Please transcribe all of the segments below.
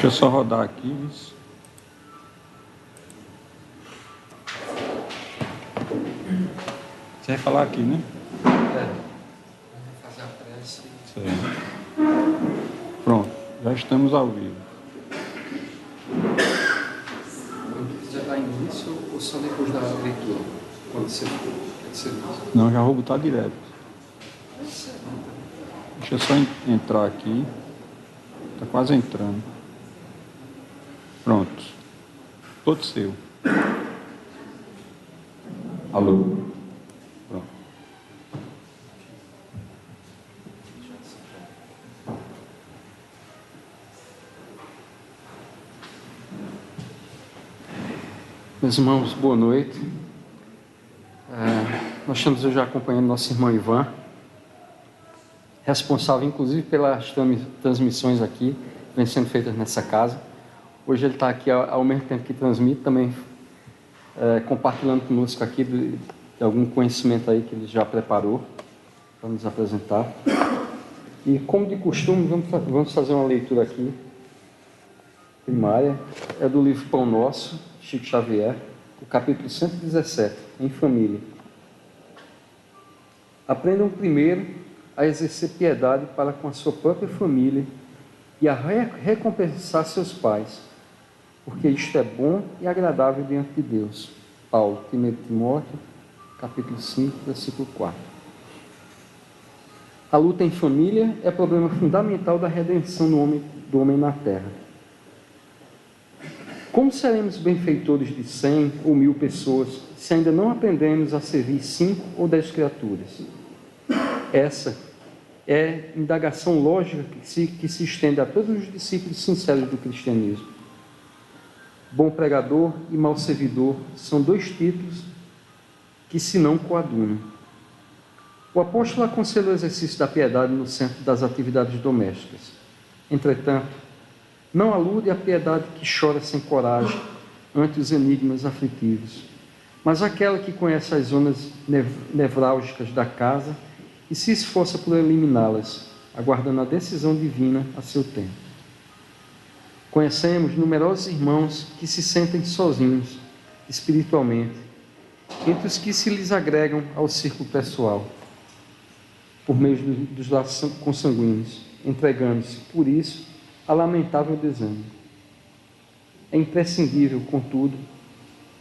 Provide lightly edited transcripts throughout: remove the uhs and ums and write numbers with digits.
Deixa eu só rodar aqui isso. Você vai falar aqui, né? Vamos fazer a prece. Certo. Pronto, já estamos ao vivo. Já dá início ou só depois da leitura? Quando você for? Você diz? Não, já vou botar direto. Deixa eu só entrar aqui. Está quase entrando. Pronto. Todo seu. Alô? Pronto. Meus irmãos, boa noite. Nós estamos hoje acompanhando nosso irmão Ivan, responsável inclusive pelas transmissões aqui, que vêm sendo feitas nessa casa. Hoje ele está aqui ao mesmo tempo que transmite, também compartilhando conosco aqui de algum conhecimento aí que ele já preparou para nos apresentar. E como de costume, vamos fazer uma leitura aqui, primária, é do livro Pão Nosso, Chico Xavier, o capítulo 117, em família. Aprendam primeiro a exercer piedade para com a sua própria família e a recompensar seus pais, porque isto é bom e agradável diante de Deus. Paulo, 1 Timóteo, capítulo 5, versículo 4. A luta em família é problema fundamental da redenção do homem na terra. Como seremos benfeitores de 100 ou 1000 pessoas se ainda não aprendemos a servir 5 ou 10 criaturas? Essa é indagação lógica que se estende a todos os discípulos sinceros do cristianismo. Bom pregador e mau servidor são dois títulos que se não coadunam. O apóstolo aconselha o exercício da piedade no centro das atividades domésticas. Entretanto, não alude à piedade que chora sem coragem ante os enigmas aflitivos, mas aquela que conhece as zonas nevrálgicas da casa e se esforça por eliminá-las, aguardando a decisão divina a seu tempo. Conhecemos numerosos irmãos que se sentem sozinhos, espiritualmente, entre os que se lhes agregam ao círculo pessoal, por meio dos laços consanguíneos, entregando-se, por isso, a lamentável desânimo. É imprescindível, contudo,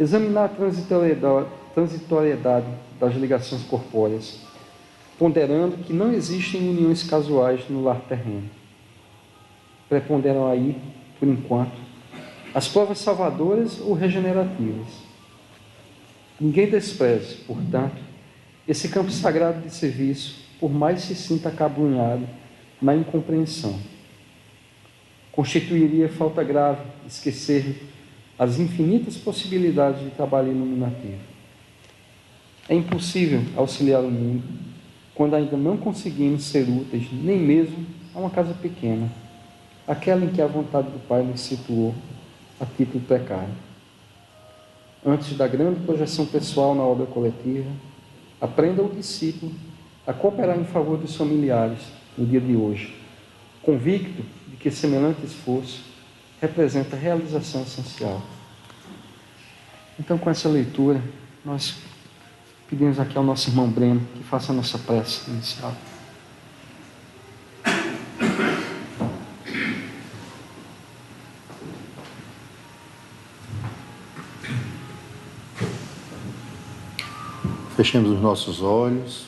examinar a transitoriedade das ligações corpóreas, ponderando que não existem uniões casuais no lar terreno. Preponderam aí, por enquanto, as provas salvadoras ou regenerativas. Ninguém despreze, portanto, esse campo sagrado de serviço, por mais se sinta acabrunhado na incompreensão. Constituiria falta grave esquecer as infinitas possibilidades de trabalho iluminativo. É impossível auxiliar o mundo quando ainda não conseguimos ser úteis nem mesmo a uma casa pequena, aquela em que a vontade do Pai nos situou a título precário. Antes da grande projeção pessoal na obra coletiva, aprenda o discípulo a cooperar em favor dos familiares no dia de hoje, convicto de que semelhante esforço representa a realização essencial. Então, com essa leitura, nós pedimos aqui ao nosso irmão Breno que faça a nossa prece inicial. Fechemos os nossos olhos.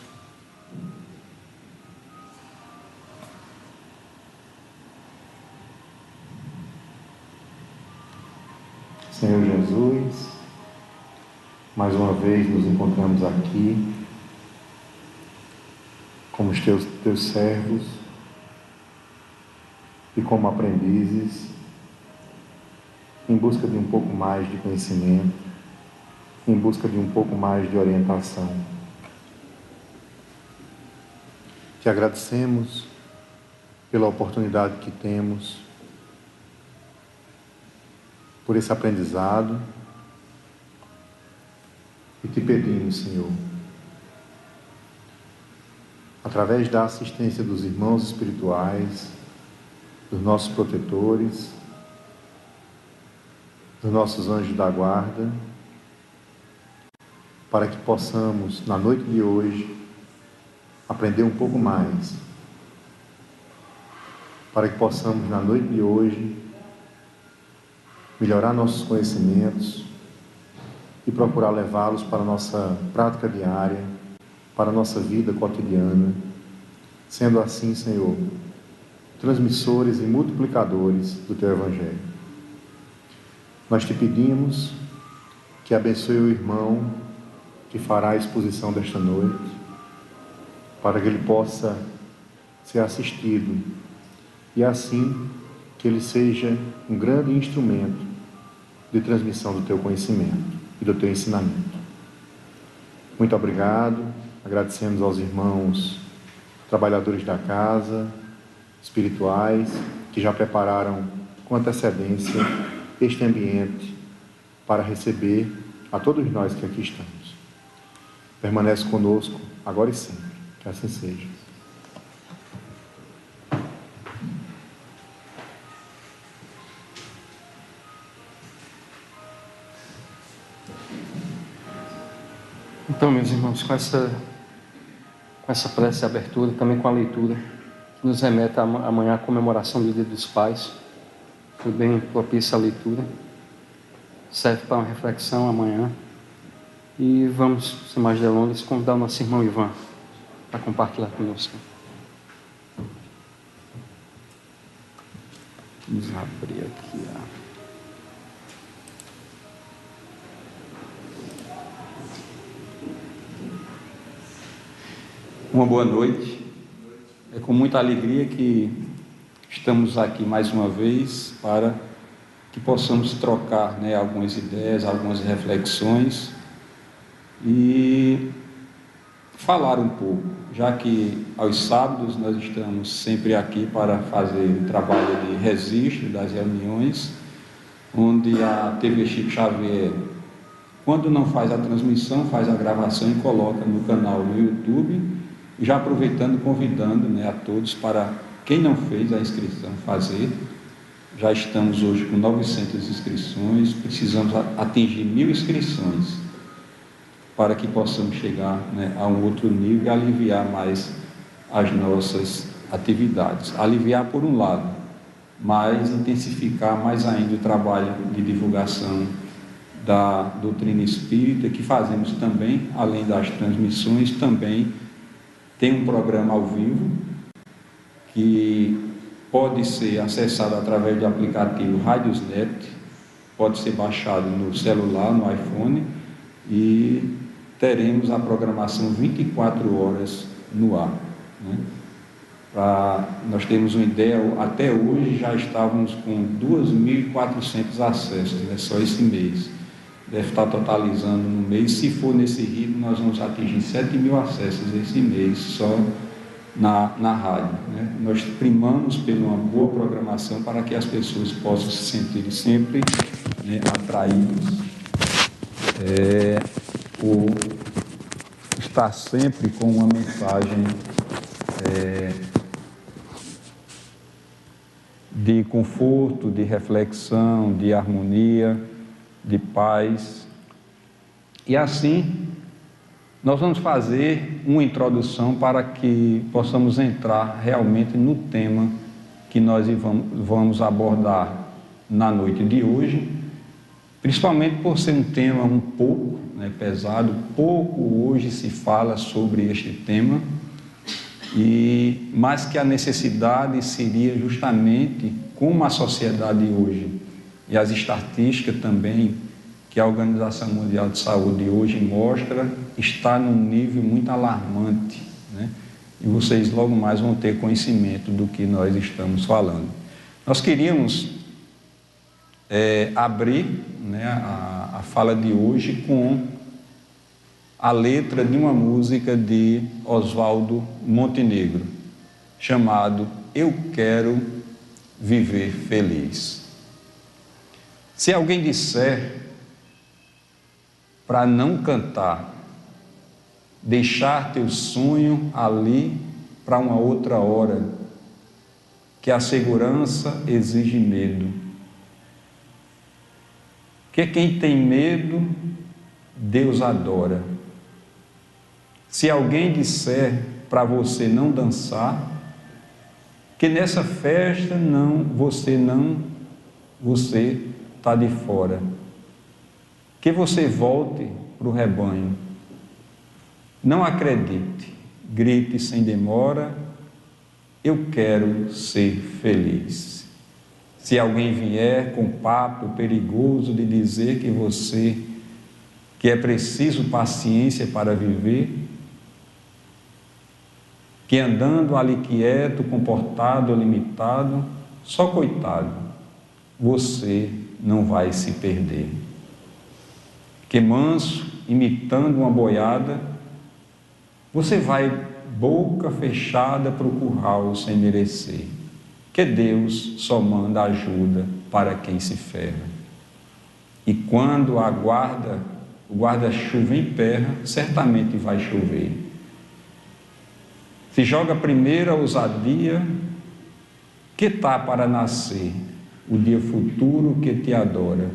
Senhor Jesus, mais uma vez nos encontramos aqui como os teus servos e como aprendizes em busca de um pouco mais de conhecimento, em busca de um pouco mais de orientação. Te agradecemos pela oportunidade que temos, por esse aprendizado, e te pedimos, Senhor, através da assistência dos irmãos espirituais, dos nossos protetores, dos nossos anjos da guarda, para que possamos, na noite de hoje, aprender um pouco mais, para que possamos, na noite de hoje, melhorar nossos conhecimentos e procurar levá-los para a nossa prática diária, para a nossa vida cotidiana, sendo assim, Senhor, transmissores e multiplicadores do Teu Evangelho. Nós te pedimos que abençoe o irmão que fará a exposição desta noite, para que ele possa ser assistido e assim que ele seja um grande instrumento de transmissão do Teu conhecimento e do Teu ensinamento. Muito obrigado, agradecemos aos irmãos trabalhadores da casa, espirituais, que já prepararam com antecedência este ambiente para receber a todos nós que aqui estamos. Permanece conosco agora e sempre, que assim seja. Então, meus irmãos, com essa prece de abertura, também com a leitura, que nos remete amanhã à comemoração do Dia dos Pais, foi bem propícia a leitura, serve para uma reflexão amanhã. E vamos, sem mais delongas, convidar o nosso irmão Ivan para compartilhar conosco. Vamos abrir aqui Uma boa noite. É com muita alegria que estamos aqui mais uma vez para que possamos trocar, algumas ideias, algumas reflexões e falar um pouco, já que aos sábados nós estamos sempre aqui para fazer o trabalho de registro das reuniões, onde a TV Chico Xavier, quando não faz a transmissão, faz a gravação e coloca no canal no YouTube. Já aproveitando, convidando a todos para, quem não fez a inscrição, fazer. Já estamos hoje com 900 inscrições, precisamos atingir 1000 inscrições, para que possamos chegar a um outro nível e aliviar mais as nossas atividades. Aliviar por um lado, mas intensificar mais ainda o trabalho de divulgação da doutrina espírita, que fazemos também, além das transmissões, também tem um programa ao vivo que pode ser acessado através do aplicativo Radiosnet, pode ser baixado no celular, no iPhone, e teremos a programação 24 horas no ar. Nós temos uma ideia, até hoje já estávamos com 2.400 acessos, só esse mês. Deve estar totalizando no mês, se for nesse ritmo, nós vamos atingir 7.000 acessos esse mês, só na rádio. Nós primamos por uma boa programação para que as pessoas possam se sentir sempre atraídas, por estar sempre com uma mensagem de conforto, de reflexão, de harmonia, de paz. E assim nós vamos fazer uma introdução para que possamos entrar realmente no tema que nós vamos abordar na noite de hoje, principalmente por ser um tema um pouco pesado. Pouco hoje se fala sobre este tema, mas que a necessidade seria justamente, como a sociedade hoje e as estatísticas também que a Organização Mundial de Saúde hoje mostra, está num nível muito alarmante, e vocês logo mais vão ter conhecimento do que nós estamos falando. Nós queríamos abrir a fala de hoje com a letra de uma música de Oswaldo Montenegro, chamado Eu Quero Viver Feliz. Se alguém disser para não cantar, deixar teu sonho ali para uma outra hora, que a segurança exige medo, que quem tem medo, Deus adora. Se alguém disser para você não dançar, que nessa festa você está de fora. Que você volte para o rebanho. Não acredite, grite sem demora, eu quero ser feliz. Se alguém vier com papo perigoso de dizer que é preciso paciência para viver, que andando ali quieto, comportado, limitado, só coitado, você não vai se perder. Que manso, imitando uma boiada, você vai boca fechada para o curral sem merecer. Que Deus só manda ajuda para quem se ferra. E quando o guarda-chuva emperra, certamente vai chover. Se joga primeiro a ousadia, que tá para nascer o dia futuro que te adora,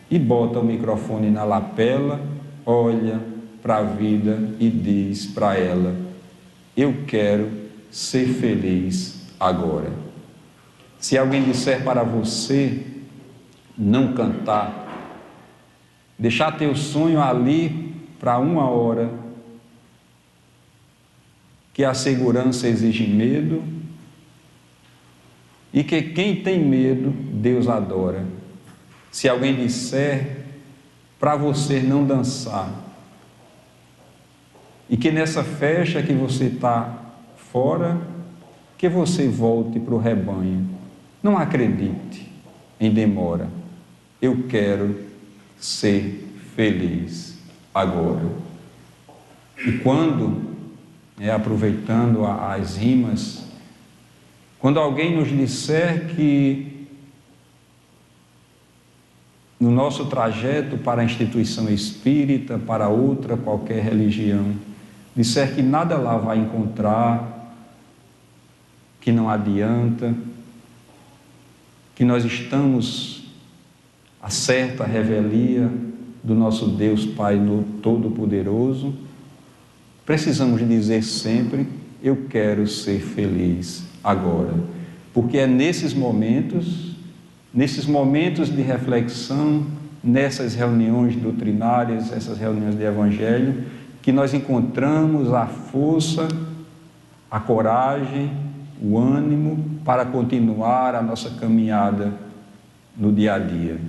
e bota o microfone na lapela, olha para a vida e diz para ela: eu quero ser feliz agora. Se alguém disser para você não cantar, deixar teu sonho ali para 1 hora, que a segurança exige medo e que quem tem medo, Deus adora. Se alguém disser para você não dançar e que nessa festa que você está fora, que você volte para o rebanho. Não acredite em demora. Eu quero ser feliz agora. E quando, aproveitando as rimas, quando alguém nos disser que no nosso trajeto para a instituição espírita, para outra qualquer religião, disser que nada lá vai encontrar, que não adianta, que nós estamos à certa revelia do nosso Deus Pai Todo-Poderoso, precisamos dizer sempre: eu quero ser feliz agora, porque é nesses momentos de reflexão, nessas reuniões doutrinárias, essas reuniões de evangelho, que nós encontramos a força, a coragem, o ânimo para continuar a nossa caminhada no dia a dia.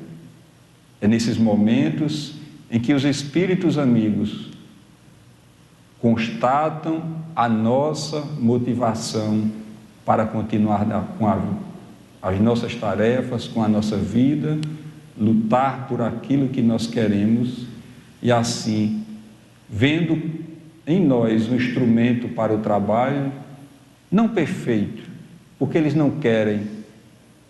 É nesses momentos em que os espíritos amigos constatam a nossa motivação para continuar com as nossas tarefas, com a nossa vida, lutar por aquilo que nós queremos e assim, vendo em nós um instrumento para o trabalho, não perfeito, porque eles não querem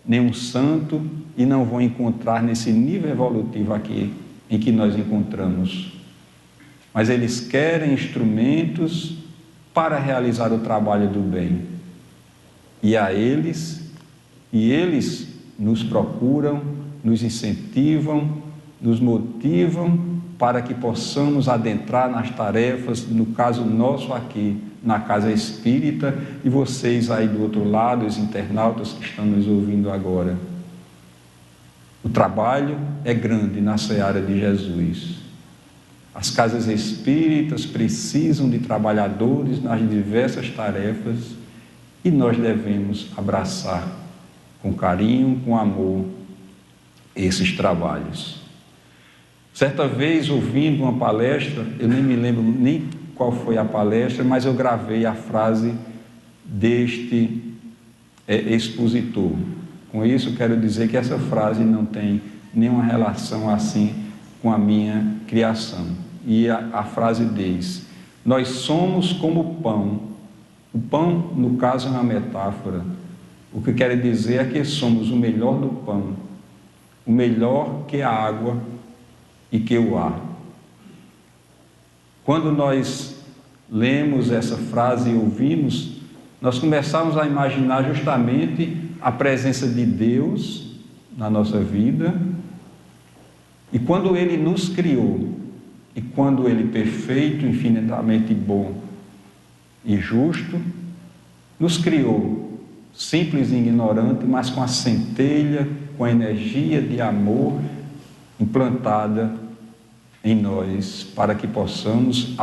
nenhum santo e não vão encontrar nesse nível evolutivo aqui em que nós encontramos. Mas eles querem instrumentos para realizar o trabalho do bem. E eles nos procuram, nos incentivam, nos motivam para que possamos adentrar nas tarefas, no caso nosso aqui, na Casa Espírita, e vocês aí do outro lado, os internautas que estão nos ouvindo agora. O trabalho é grande na seara de Jesus. As casas espíritas precisam de trabalhadores nas diversas tarefas e nós devemos abraçar com carinho, com amor, esses trabalhos. Certa vez, ouvindo uma palestra, eu nem me lembro nem qual foi a palestra, mas eu gravei a frase deste expositor. Com isso, quero dizer que essa frase não tem nenhuma relação assim com a minha criação. E a frase diz: nós somos como o pão. O pão, no caso, é uma metáfora. O que quer dizer é que somos o melhor do pão, o melhor que a água e que o ar. Quando nós lemos essa frase e ouvimos, nós começamos a imaginar justamente a presença de Deus na nossa vida E quando Ele nos criou, e quando Ele, perfeito, infinitamente bom e justo, nos criou simples e ignorante, mas com a centelha, com a energia de amor implantada em nós, para que possamos,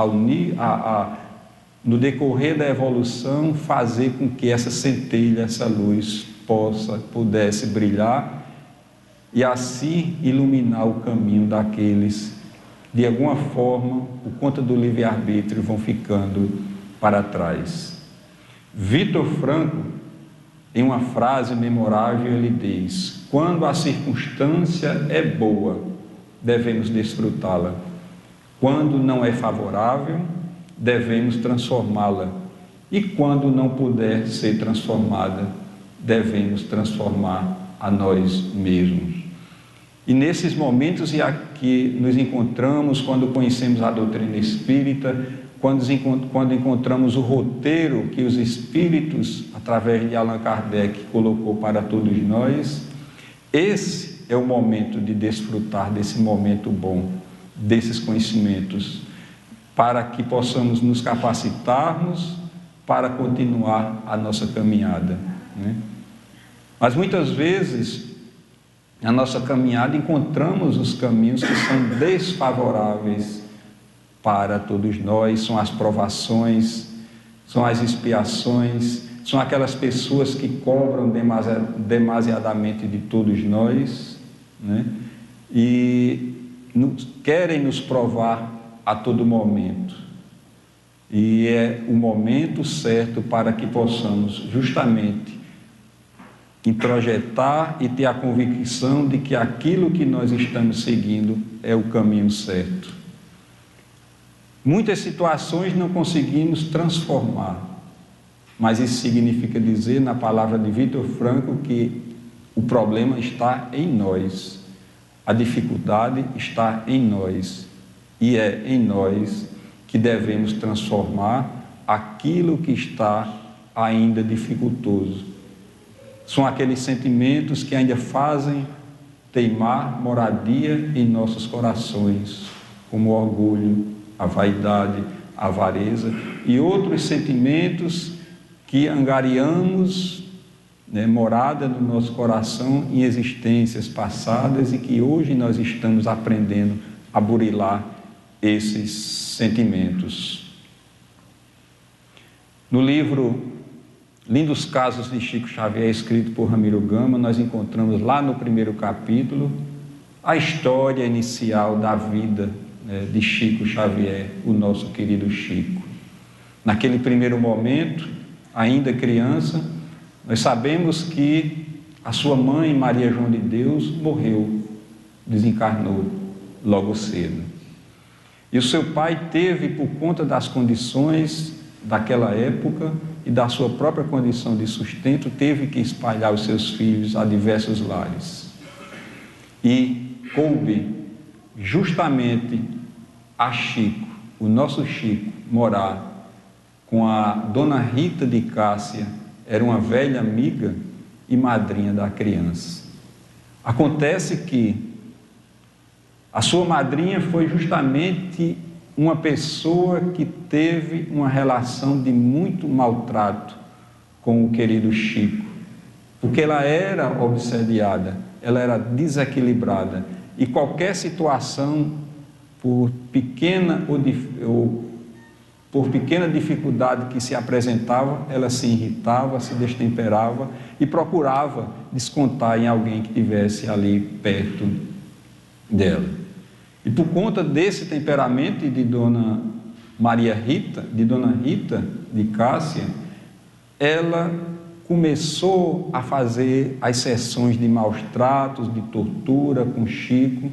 no decorrer da evolução, fazer com que essa centelha, essa luz, pudesse brilhar e assim iluminar o caminho daqueles, de alguma forma, por conta do livre-arbítrio, vão ficando para trás. Victor Frankl, em uma frase memorável, ele diz: quando a circunstância é boa, devemos desfrutá-la. Quando não é favorável, devemos transformá-la. E quando não puder ser transformada, devemos transformar a nós mesmos. E nesses momentos em que nos encontramos, quando conhecemos a doutrina espírita, quando encontramos o roteiro que os espíritos, através de Allan Kardec, colocou para todos nós, esse é o momento de desfrutar desse momento bom, desses conhecimentos, para que possamos nos capacitarmos para continuar a nossa caminhada, né? Mas muitas vezes, na nossa caminhada, encontramos os caminhos que são desfavoráveis para todos nós, são as provações, são as expiações, são aquelas pessoas que cobram demasiadamente de todos nós, né? E querem nos provar a todo momento. E é o momento certo para que possamos justamente introjetar e ter a convicção de que aquilo que nós estamos seguindo é o caminho certo. Muitas situações não conseguimos transformar, mas isso significa dizer, na palavra de Victor Frankl, que o problema está em nós, a dificuldade está em nós, e é em nós que devemos transformar aquilo que está ainda dificultoso. São aqueles sentimentos que ainda fazem teimar moradia em nossos corações, como o orgulho, a vaidade, a avareza e outros sentimentos que angariamos, né, morada no nosso coração em existências passadas e que hoje nós estamos aprendendo a burilar esses sentimentos. No livro Lindos Casos de Chico Xavier, escrito por Ramiro Gama, nós encontramos lá no primeiro capítulo a história inicial da vida, né, de Chico Xavier, o nosso querido Chico. Naquele primeiro momento, ainda criança, nós sabemos que a sua mãe, Maria João de Deus, morreu, desencarnou logo cedo. E o seu pai teve, por conta das condições daquela época e da sua própria condição de sustento, teve que espalhar os seus filhos a diversos lares. E coube justamente a Chico, o nosso Chico, morar com a dona Rita de Cássia, era uma velha amiga e madrinha da criança. Acontece que a sua madrinha foi justamente uma pessoa que teve uma relação de muito maltrato com o querido Chico, porque ela era obsediada, ela era desequilibrada, e qualquer situação, por pequena dificuldade que se apresentava, ela se irritava, se destemperava e procurava descontar em alguém que estivesse ali perto dela. E por conta desse temperamento de Dona Rita de Cássia, ela começou a fazer as sessões de maus tratos, de tortura com Chico,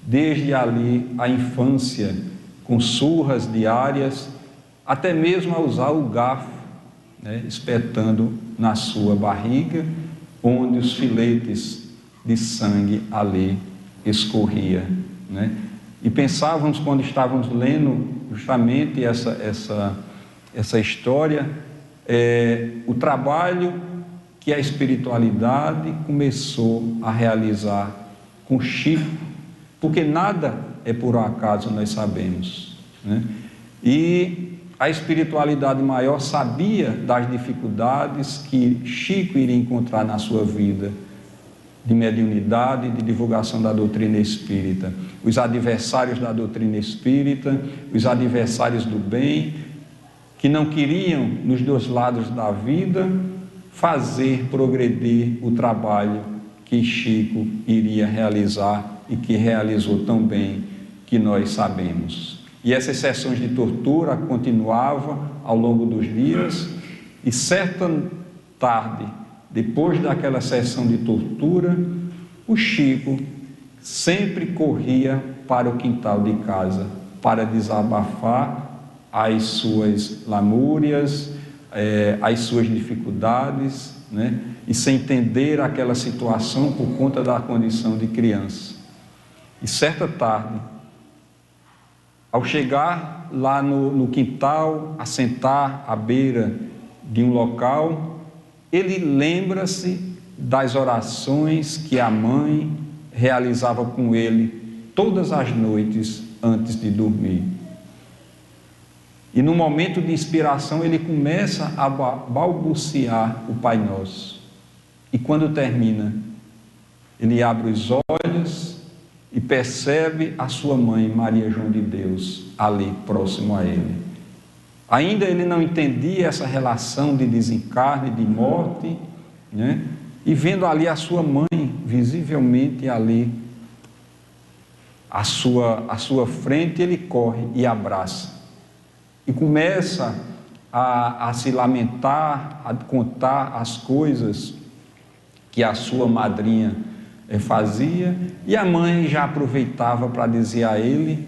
desde ali a infância, com surras diárias, até mesmo a usar o garfo, né, espetando na sua barriga, onde os filetes de sangue ali escorria, né? E pensávamos, quando estávamos lendo justamente essa história, o trabalho que a espiritualidade começou a realizar com Chico, porque nada é por acaso, nós sabemos, né? E a espiritualidade maior sabia das dificuldades que Chico iria encontrar na sua vida de mediunidade e de divulgação da doutrina espírita. Os adversários da doutrina espírita, os adversários do bem, que não queriam, nos dois lados da vida, fazer progredir o trabalho que Chico iria realizar e que realizou tão bem, que nós sabemos. E essas sessões de tortura continuavam ao longo dos dias, e certa tarde, depois daquela sessão de tortura, o Chico sempre corria para o quintal de casa para desabafar as suas lamúrias, as suas dificuldades, né? E sem entender aquela situação por conta da condição de criança. E certa tarde, ao chegar lá no quintal, a sentar à beira de um local, ele lembra-se das orações que a mãe realizava com ele todas as noites antes de dormir. E no momento de inspiração ele começa a balbuciar o Pai Nosso. E quando termina, ele abre os olhos e percebe a sua mãe, Maria João de Deus, ali próximo a ele. Ainda ele não entendia essa relação de desencarne, de morte, né? E vendo ali a sua mãe, visivelmente ali, à sua frente, ele corre e abraça. E começa a se lamentar, a contar as coisas que a sua madrinha fazia, e a mãe já aproveitava para dizer a ele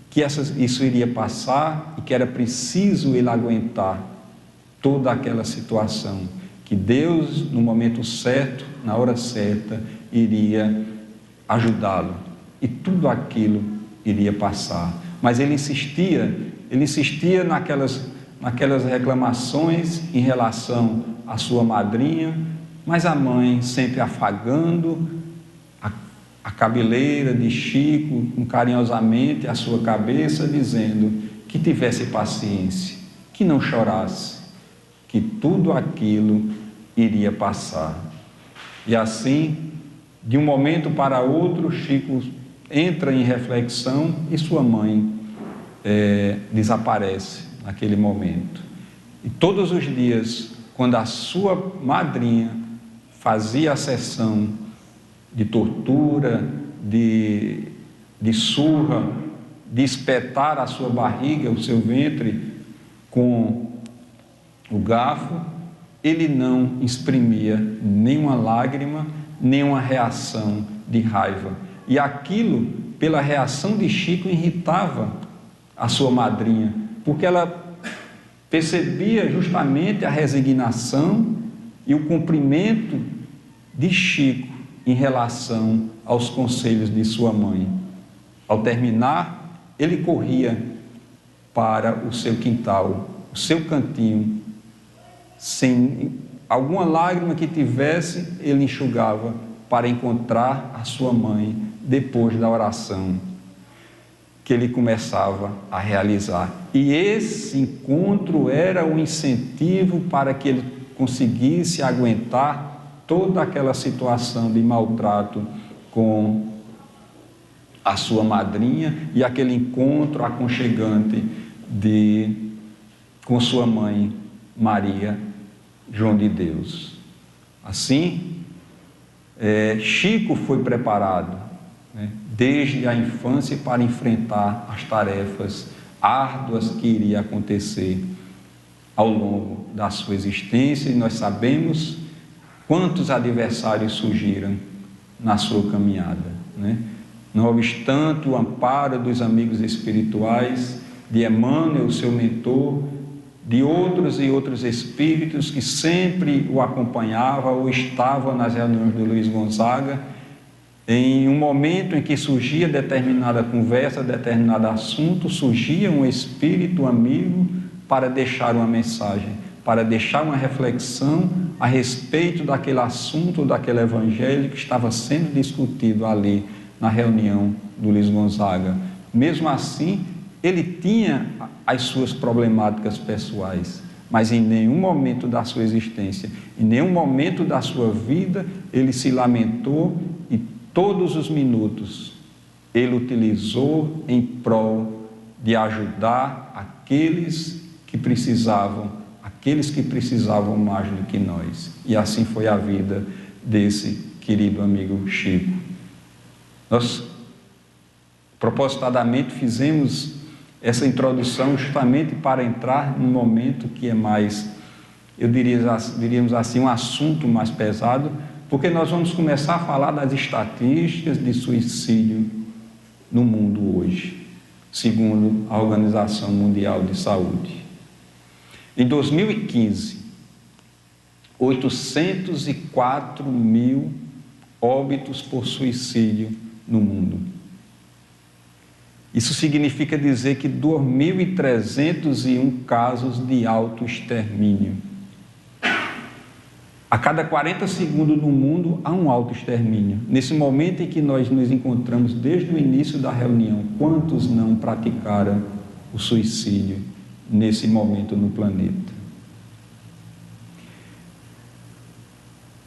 que isso iria passar e que era preciso ele aguentar toda aquela situação, que Deus, no momento certo, na hora certa, iria ajudá-lo, e tudo aquilo iria passar. Mas ele insistia naquelas reclamações em relação à sua madrinha, mas a mãe sempre afagando a cabeleira de Chico, carinhosamente a sua cabeça, dizendo que tivesse paciência, que não chorasse, que tudo aquilo iria passar. E assim, de um momento para outro, Chico entra em reflexão e sua mãe desaparece naquele momento. E todos os dias, quando a sua madrinha fazia a sessão de tortura, de surra, de espetar a sua barriga, o seu ventre com o garfo, ele não exprimia nenhuma lágrima, nenhuma reação de raiva. E aquilo, pela reação de Chico, irritava a sua madrinha, porque ela percebia justamente a resignação e o cumprimento de Chico em relação aos conselhos de sua mãe. Ao terminar, ele corria para o seu quintal, o seu cantinho, sem alguma lágrima que tivesse, ele enxugava para encontrar a sua mãe depois da oração que ele começava a realizar. E esse encontro era o incentivo para que ele conseguisse aguentar toda aquela situação de maltrato com a sua madrinha e aquele encontro aconchegante com sua mãe, Maria João de Deus. Assim, Chico foi preparado, né, desde a infância para enfrentar as tarefas árduas que iriam acontecer ao longo da sua existência, e nós sabemos quantos adversários surgiram na sua caminhada, né? Não obstante o amparo dos amigos espirituais, de Emmanuel, seu mentor, de outros e outros espíritos que sempre o acompanhavam ou estavam nas reuniões do Luiz Gonzaga, em um momento em que surgia determinada conversa, determinado assunto, surgia um espírito amigo para deixar uma mensagem, para deixar uma reflexão a respeito daquele assunto, daquele evangelho que estava sendo discutido ali na reunião do Luiz Gonzaga. Mesmo assim, ele tinha as suas problemáticas pessoais, mas em nenhum momento da sua existência, em nenhum momento da sua vida, ele se lamentou, e todos os minutos ele utilizou em prol de ajudar aqueles que precisavam mais do que nós. E assim foi a vida desse querido amigo Chico. Nós, propositadamente, fizemos essa introdução justamente para entrar num momento que é mais, diríamos assim, um assunto mais pesado, porque nós vamos começar a falar das estatísticas de suicídio no mundo hoje, segundo a Organização Mundial de Saúde. Em 2015, 804 mil óbitos por suicídio no mundo. Isso significa dizer que 2.301 casos de autoextermínio. A cada 40 segundos no mundo há um autoextermínio. Nesse momento em que nós nos encontramos desde o início da reunião, quantos não praticaram o suicídio nesse momento no planeta?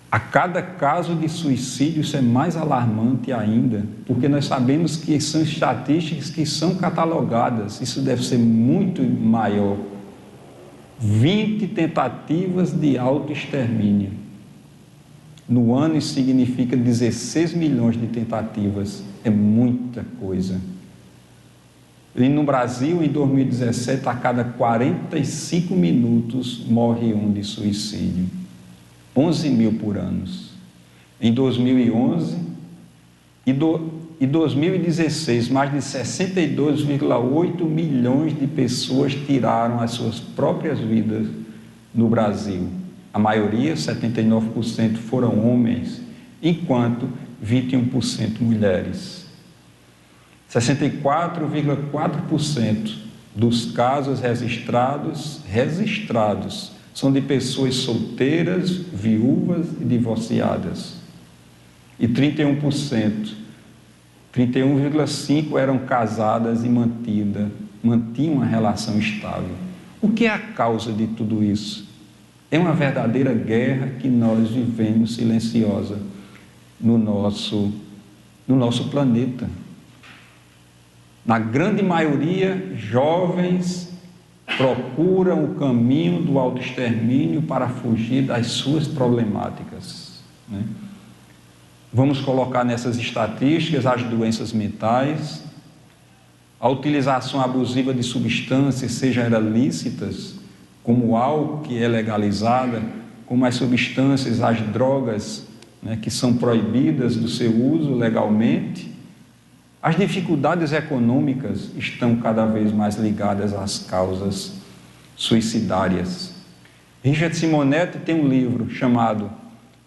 A cada caso de suicídio, isso é mais alarmante ainda, porque nós sabemos que são estatísticas que são catalogadas, isso deve ser muito maior. 20 tentativas de autoextermínio. No ano, isso significa 16 milhões de tentativas, é muita coisa. E no Brasil, em 2017, a cada 45 minutos morre um de suicídio. 11 mil por ano. Em 2011 e 2016, mais de 62,8 milhões de pessoas tiraram as suas próprias vidas no Brasil. A maioria, 79%, foram homens, enquanto 21% mulheres. 64,4% dos casos registrados são de pessoas solteiras, viúvas e divorciadas. E 31%, 31,5% eram casadas e mantinham uma relação estável. O que é a causa de tudo isso? É uma verdadeira guerra que nós vivemos silenciosa no nosso planeta. Na grande maioria, jovens procuram o caminho do autoextermínio para fugir das suas problemáticas, né? Vamos colocar nessas estatísticas as doenças mentais, a utilização abusiva de substâncias, sejam elas lícitas, como o álcool, que é legalizada, como as substâncias, as drogas, né, que são proibidas do seu uso legalmente. As dificuldades econômicas estão cada vez mais ligadas às causas suicidárias. Richard Simonetti tem um livro chamado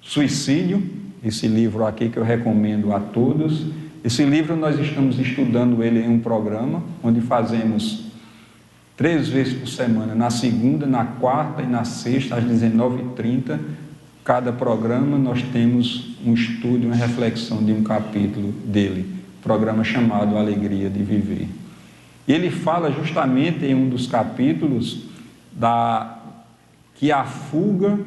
Suicídio, esse livro aqui que eu recomendo a todos. Esse livro nós estamos estudando ele em um programa, onde fazemos 3 vezes por semana, na segunda, na quarta e na sexta, às 19h30. Cada programa nós temos um estudo, uma reflexão de um capítulo dele. Programa chamado Alegria de Viver. E ele fala justamente em um dos capítulos que a fuga,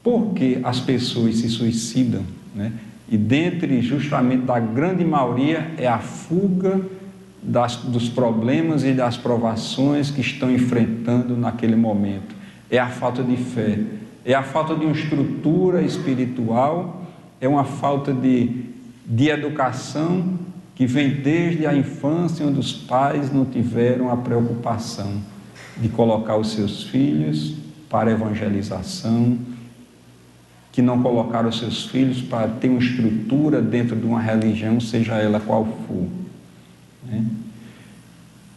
por que as pessoas se suicidam, né? E dentre justamente da grande maioria é a fuga dos problemas e das provações que estão enfrentando naquele momento. É a falta de fé, é a falta de uma estrutura espiritual, é uma falta de educação que vem desde a infância, onde os pais não tiveram a preocupação de colocar os seus filhos para evangelização, que não colocaram os seus filhos para ter uma estrutura dentro de uma religião, seja ela qual for, né?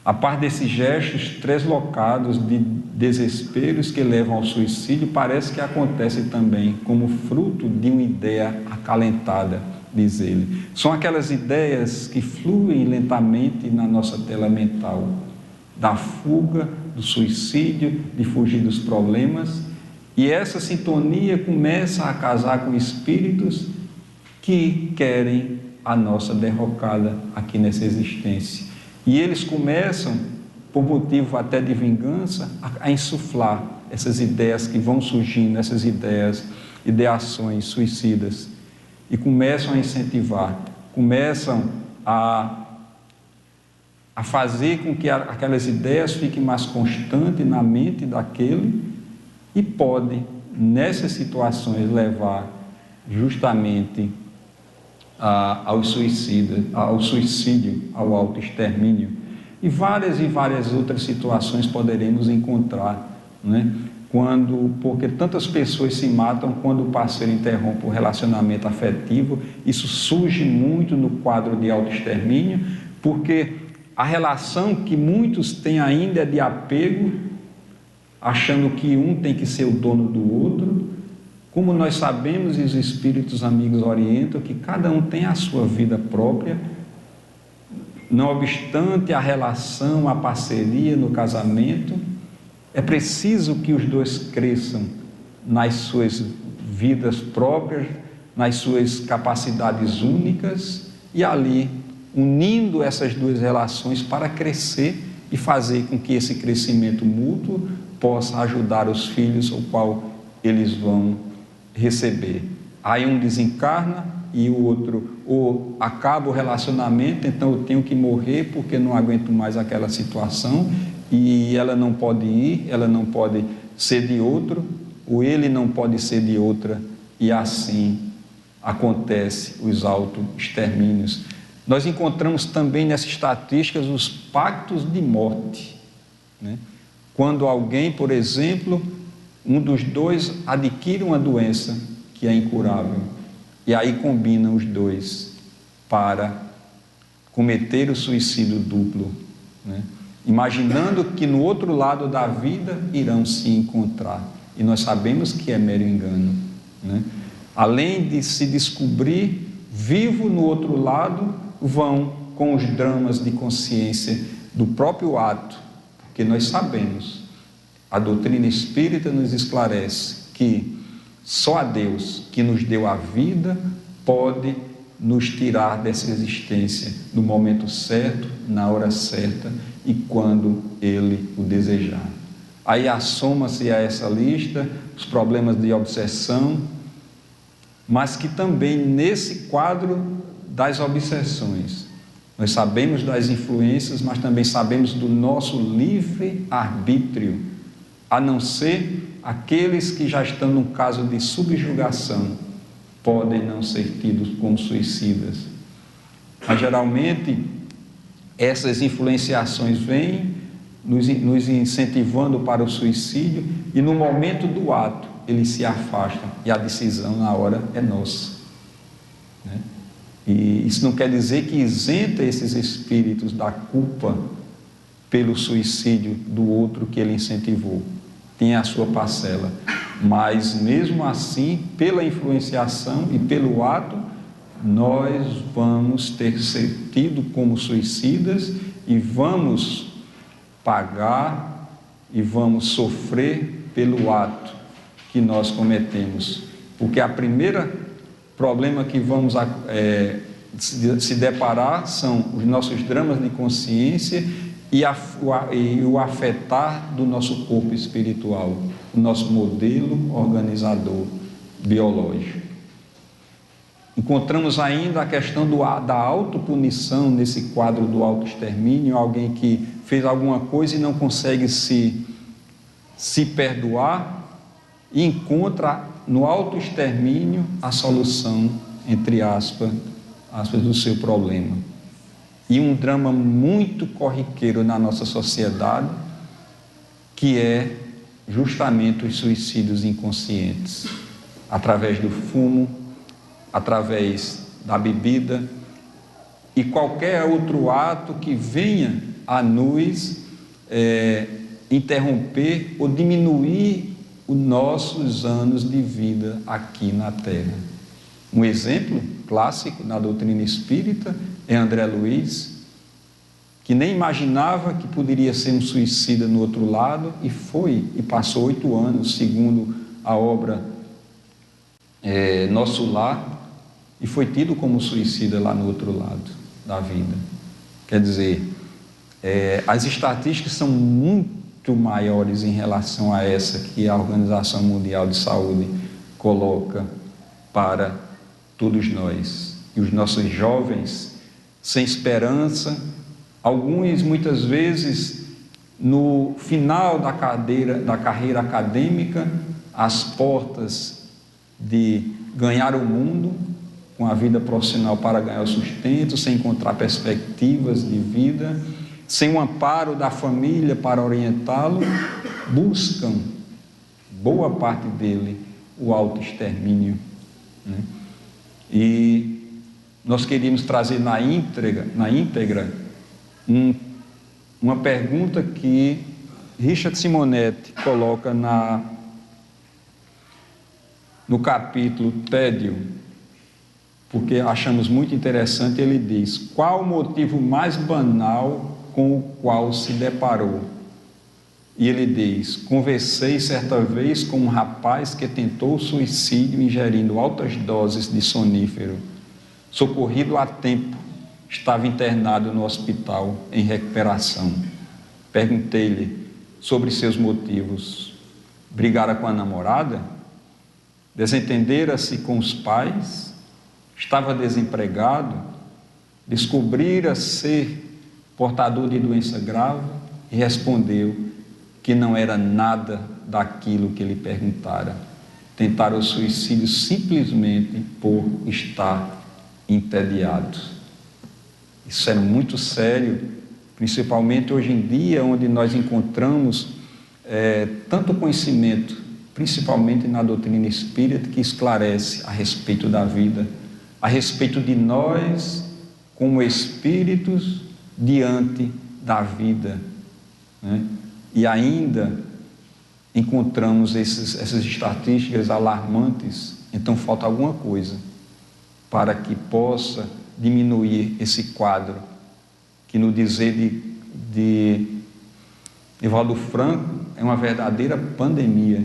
A par desses gestos translocados de desesperos que levam ao suicídio, parece que acontece também como fruto de uma ideia acalentada, diz ele. São aquelas ideias que fluem lentamente na nossa tela mental, da fuga, do suicídio, de fugir dos problemas, e essa sintonia começa a casar com espíritos que querem a nossa derrocada aqui nessa existência. E eles começam, por motivo até de vingança, a insuflar essas ideias que vão surgindo, essas ideações suicidas, e começam a incentivar, começam a fazer com que aquelas ideias fiquem mais constantes na mente daquele, e pode, nessas situações, levar justamente ao suicídio, ao autoextermínio. E várias outras situações poderemos encontrar, né? Porque tantas pessoas se matam quando o parceiro interrompe o relacionamento afetivo. Isso surge muito no quadro de autoextermínio, porque a relação que muitos têm ainda é de apego, achando que um tem que ser o dono do outro. Como nós sabemos, e os espíritos amigos orientam, que cada um tem a sua vida própria, não obstante a relação, a parceria no casamento, é preciso que os dois cresçam nas suas vidas próprias, nas suas capacidades únicas, e ali, unindo essas duas relações para crescer e fazer com que esse crescimento mútuo possa ajudar os filhos, o qual eles vão receber. Aí um desencarna e o outro, ou acaba o relacionamento, então eu tenho que morrer porque não aguento mais aquela situação, e ela não pode ir, ela não pode ser de outro, ou ele não pode ser de outra, e assim acontece os autoextermínios. Nós encontramos também nessas estatísticas os pactos de morte, né? Quando alguém, por exemplo, um dos dois adquire uma doença que é incurável, e aí combinam os dois para cometer o suicídio duplo, né? Imaginando que no outro lado da vida irão se encontrar, e nós sabemos que é mero engano, né? Além de se descobrir vivo no outro lado, vão com os dramas de consciência do próprio ato, porque nós sabemos, a doutrina espírita nos esclarece que só a Deus, que nos deu a vida, pode nos tirar dessa existência no momento certo, na hora certa e quando Ele o desejar. Aí assoma-se a essa lista os problemas de obsessão, mas que também nesse quadro das obsessões, nós sabemos das influências, mas também sabemos do nosso livre arbítrio, a não ser aqueles que já estão num caso de subjugação, podem não ser tidos como suicidas. Mas geralmente essas influenciações vêm nos incentivando para o suicídio, e no momento do ato eles se afastam, e a decisão na hora é nossa, né? E isso não quer dizer que isenta esses espíritos da culpa pelo suicídio do outro que ele incentivou. Tem a sua parcela, mas mesmo assim, pela influenciação e pelo ato, nós vamos ter sido tidos como suicidas e vamos pagar e vamos sofrer pelo ato que nós cometemos, porque a primeira problema que vamos se deparar são os nossos dramas de consciência e o afetar do nosso corpo espiritual, o nosso modelo organizador biológico. Encontramos ainda a questão da autopunição nesse quadro do autoextermínio, alguém que fez alguma coisa e não consegue se perdoar, e encontra no autoextermínio a solução, entre aspas, do seu problema. E um drama muito corriqueiro na nossa sociedade, que é justamente os suicídios inconscientes, através do fumo, através da bebida e qualquer outro ato que venha a nos interromper ou diminuir os nossos anos de vida aqui na Terra. Um exemplo clássico na doutrina espírita é André Luiz, que nem imaginava que poderia ser um suicida no outro lado, e foi, e passou 8 anos, segundo a obra Nosso Lar, e foi tido como suicida lá no outro lado da vida. Quer dizer, as estatísticas são muito maiores em relação a essa que a Organização Mundial de Saúde coloca para todos nós. E os nossos jovens, sem esperança, alguns muitas vezes no final da carreira acadêmica, às portas de ganhar o mundo com a vida profissional para ganhar o sustento, sem encontrar perspectivas de vida, sem o amparo da família para orientá-lo, buscam, boa parte dele, o autoextermínio, né? E nós queríamos trazer na íntegra uma pergunta que Richard Simonetti coloca no capítulo Tédio, porque achamos muito interessante. Ele diz: qual o motivo mais banal com o qual se deparou? E ele diz: conversei certa vez com um rapaz que tentou suicídio ingerindo altas doses de sonífero. Socorrido a tempo, estava internado no hospital em recuperação. Perguntei-lhe sobre seus motivos. Brigara com a namorada? Desentendera-se com os pais? Estava desempregado? Descobrira ser portador de doença grave? E respondeu que não era nada daquilo que ele perguntara. Tentara o suicídio simplesmente por estar entediado. Isso é muito sério, principalmente hoje em dia, onde nós encontramos tanto conhecimento, principalmente na doutrina espírita, que esclarece a respeito da vida, a respeito de nós como espíritos diante da vida, né? E ainda encontramos essas estatísticas alarmantes. Então falta alguma coisa para que possa diminuir esse quadro, que no dizer de Evaldo Franco é uma verdadeira pandemia.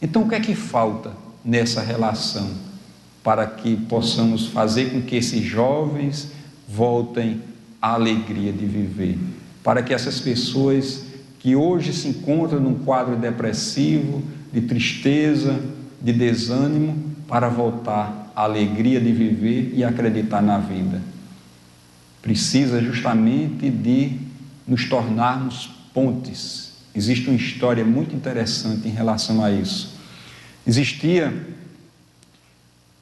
Então o que é que falta nessa relação para que possamos fazer com que esses jovens voltem à alegria de viver, para que essas pessoas que hoje se encontram num quadro depressivo, de tristeza, de desânimo, para voltar à alegria de viver e acreditar na vida? Precisa justamente de nos tornarmos pontes. Existe uma história muito interessante em relação a isso. Existia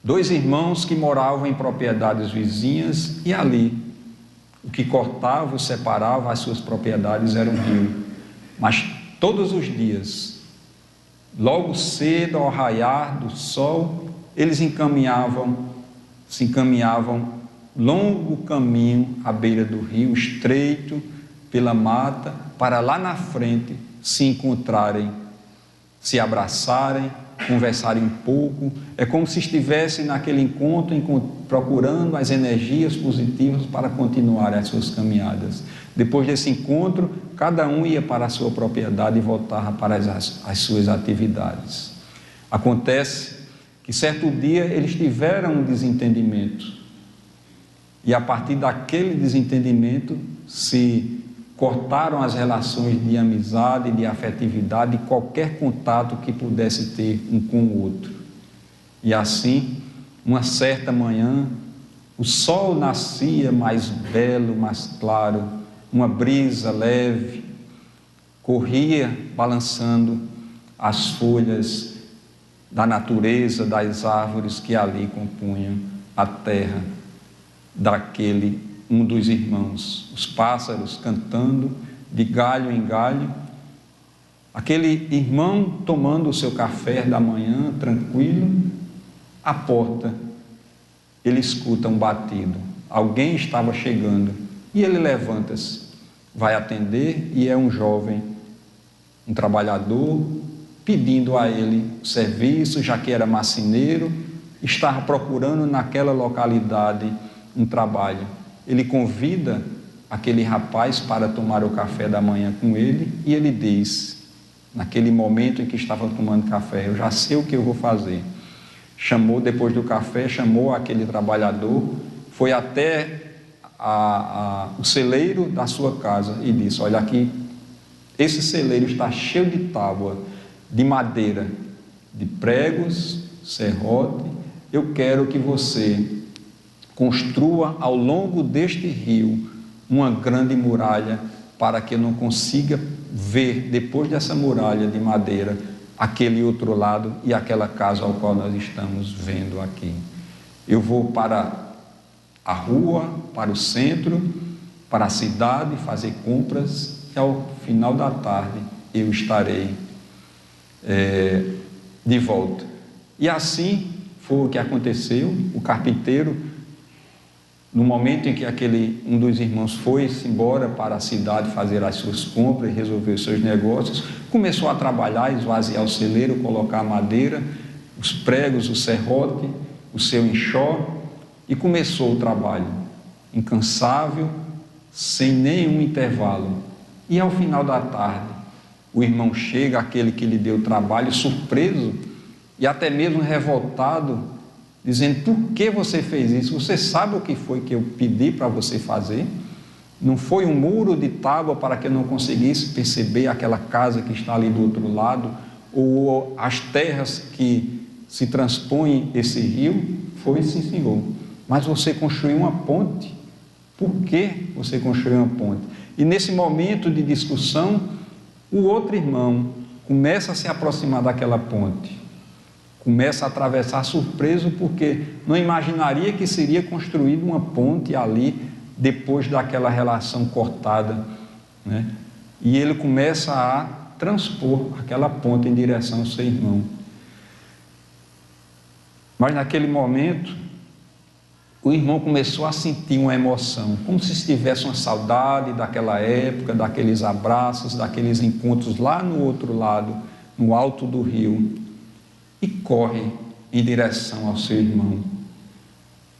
2 irmãos que moravam em propriedades vizinhas, e ali o que cortava, separava as suas propriedades era um rio. Mas todos os dias, logo cedo ao raiar do sol, eles se encaminhavam longo caminho à beira do rio, estreito pela mata, para lá na frente se encontrarem, se abraçarem, conversarem um pouco. É como se estivessem naquele encontro procurando as energias positivas para continuar as suas caminhadas. Depois desse encontro, cada um ia para a sua propriedade e voltava para as suas atividades. Acontece que certo dia eles tiveram um desentendimento, e a partir daquele desentendimento se cortaram as relações de amizade, de afetividade, qualquer contato que pudesse ter um com o outro. E assim, uma certa manhã, o sol nascia mais belo, mais claro, uma brisa leve corria balançando as folhas da natureza, das árvores que ali compunham a terra daquele um dos irmãos. Os pássaros cantando de galho em galho, aquele irmão tomando o seu café da manhã tranquilo. À porta ele escuta um batido, alguém estava chegando, e ele levanta-se, vai atender, e é um jovem, um trabalhador, pedindo a ele serviço, já que era marceneiro, estava procurando naquela localidade um trabalho. Ele convida aquele rapaz para tomar o café da manhã com ele, e ele diz, naquele momento em que estava tomando café: eu já sei o que eu vou fazer. chamou, depois do café, chamou aquele trabalhador, foi até o celeiro da sua casa e disse: olha aqui, esse celeiro está cheio de tábua, de madeira, de pregos, serrote. Eu quero que você construa ao longo deste rio uma grande muralha, para que eu não consiga ver, depois dessa muralha de madeira, aquele outro lado e aquela casa ao qual nós estamos vendo aqui. Eu vou para a rua, para o centro, para a cidade, fazer compras, e ao final da tarde eu estarei de volta. E assim foi o que aconteceu. O carpinteiro, no momento em que um dos irmãos foi-se embora para a cidade fazer as suas compras e resolver os seus negócios, começou a trabalhar, esvaziar o celeiro, colocar a madeira, os pregos, o serrote, o seu enxó, e começou o trabalho, incansável, sem nenhum intervalo. E ao final da tarde, o irmão chega, aquele que lhe deu o trabalho, surpreso e até mesmo revoltado, dizendo: por que você fez isso? Você sabe o que foi que eu pedi para você fazer? Não foi um muro de tábua para que eu não conseguisse perceber aquela casa que está ali do outro lado, ou as terras que se transpõem esse rio? Foi, sim, senhor. Mas você construiu uma ponte. Por que você construiu uma ponte? E nesse momento de discussão, o outro irmão começa a se aproximar daquela ponte, começa a atravessar surpreso, porque não imaginaria que seria construída uma ponte ali, depois daquela relação cortada, né? E ele começa a transpor aquela ponte em direção ao seu irmão. Mas naquele momento, o irmão começou a sentir uma emoção, como se tivesse uma saudade daquela época, daqueles abraços, daqueles encontros lá no outro lado, no alto do rio, e corre em direção ao seu irmão.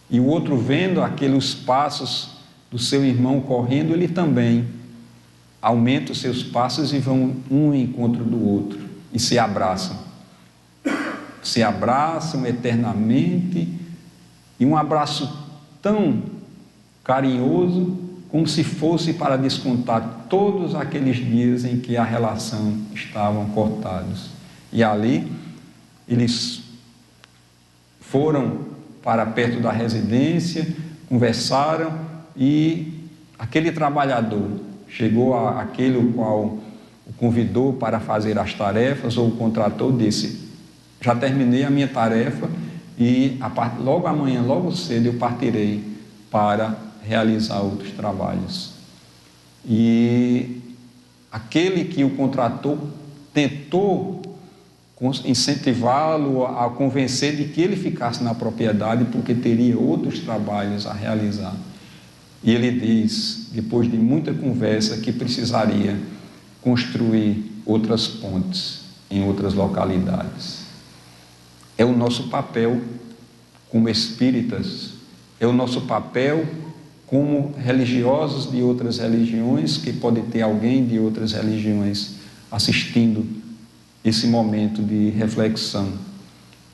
E o outro, vendo aqueles passos do seu irmão correndo, ele também aumenta os seus passos e vão um em encontro do outro e se abraçam. Se abraçam eternamente, e um abraço tão carinhoso, como se fosse para descontar todos aqueles dias em que a relação estavam cortados. E ali eles foram para perto da residência, conversaram, e aquele trabalhador chegou àquele o qual o convidou para fazer as tarefas, ou o contratou, disse: já terminei a minha tarefa e logo amanhã, logo cedo, eu partirei para realizar outros trabalhos. E aquele que o contratou tentou incentivá-lo a convencer de que ele ficasse na propriedade, porque teria outros trabalhos a realizar. E ele diz, depois de muita conversa, que precisaria construir outras pontes em outras localidades. É o nosso papel como espíritas, é o nosso papel como religiosos de outras religiões, que pode ter alguém de outras religiões assistindo esse momento de reflexão.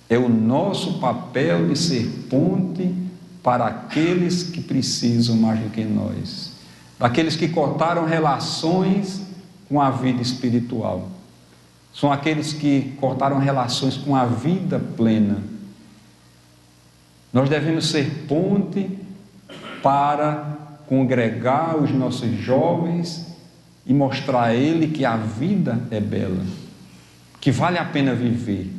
É o nosso papel de ser ponte para aqueles que precisam mais do que nós, daqueles que cortaram relações com a vida espiritual. São aqueles que cortaram relações com a vida plena. Nós devemos ser ponte para congregar os nossos jovens e mostrar a ele que a vida é bela, que vale a pena viver,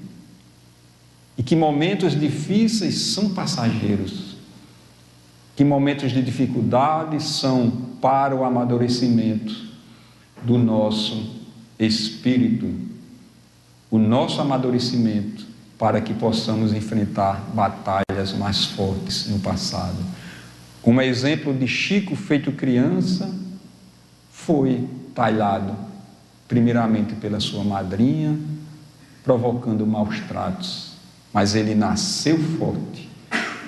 e que momentos difíceis são passageiros, que momentos de dificuldade são para o amadurecimento do nosso espírito, o nosso amadurecimento, para que possamos enfrentar batalhas mais fortes no passado. Como exemplo de Chico, feito criança, foi talhado primeiramente pela sua madrinha, provocando maus tratos, mas ele nasceu forte,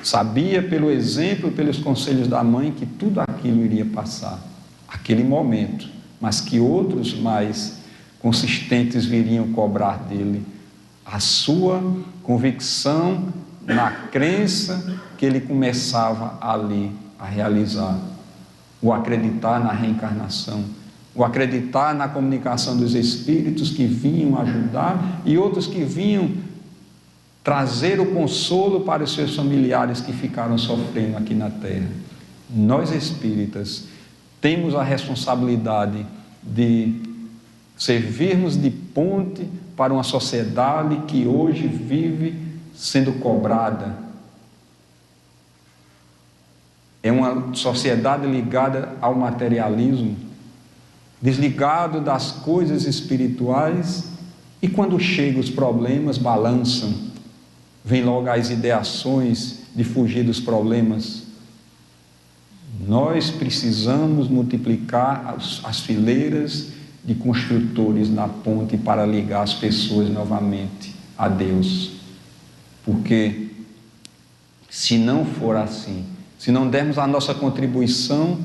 sabia pelo exemplo e pelos conselhos da mãe que tudo aquilo iria passar, aquele momento, mas que outros mais consistentes viriam cobrar dele a sua convicção na crença que ele começava ali a realizar. O acreditar na reencarnação, o acreditar na comunicação dos espíritos que vinham ajudar e outros que vinham trazer o consolo para os seus familiares que ficaram sofrendo aqui na terra. Nós espíritas temos a responsabilidade de servirmos de ponte para uma sociedade que hoje vive sendo cobrada. É uma sociedade ligada ao materialismo, desligado das coisas espirituais, e quando chegam os problemas, balançam. Vem logo as ideações de fugir dos problemas. Nós precisamos multiplicar as fileiras de construtores na ponte para ligar as pessoas novamente a Deus. Porque se não for assim, se não dermos a nossa contribuição,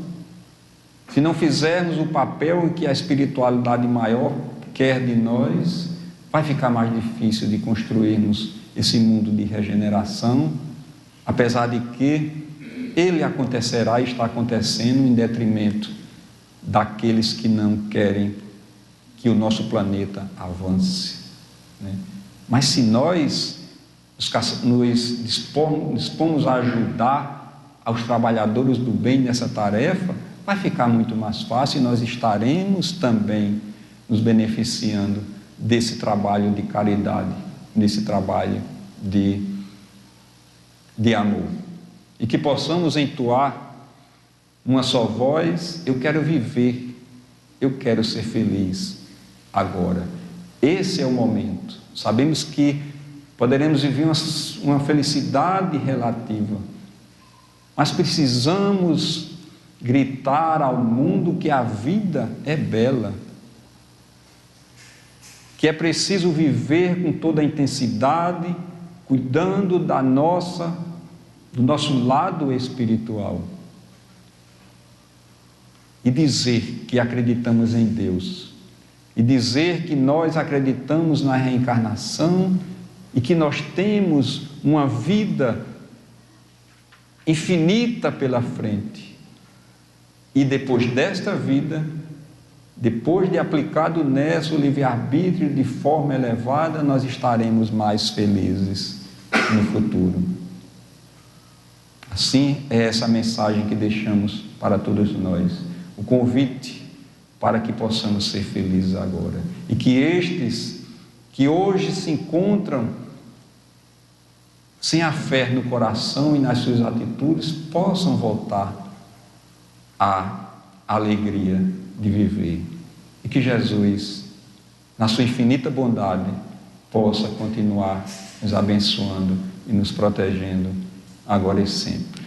se não fizermos o papel que a espiritualidade maior quer de nós, vai ficar mais difícil de construirmos esse mundo de regeneração, apesar de que ele acontecerá e está acontecendo em detrimento daqueles que não querem que o nosso planeta avance, né? Mas se nós nos dispomos a ajudar aos trabalhadores do bem nessa tarefa, vai ficar muito mais fácil e nós estaremos também nos beneficiando desse trabalho de caridade, desse trabalho de amor. E que possamos entoar uma só voz: eu quero viver, eu quero ser feliz agora. Esse é o momento. Sabemos que poderemos viver uma felicidade relativa, mas precisamos gritar ao mundo que a vida é bela, que é preciso viver com toda a intensidade, cuidando do nosso lado espiritual, e dizer que acreditamos em Deus, e dizer que nós acreditamos na reencarnação e que nós temos uma vida infinita pela frente. E depois desta vida, depois de aplicado nessa o livre-arbítrio de forma elevada, nós estaremos mais felizes no futuro. Assim é essa mensagem que deixamos para todos nós, o convite para que possamos ser felizes agora, e que estes que hoje se encontram sem a fé no coração e nas suas atitudes possam voltar à alegria de viver, e que Jesus, na sua infinita bondade, possa continuar nos abençoando e nos protegendo agora e sempre.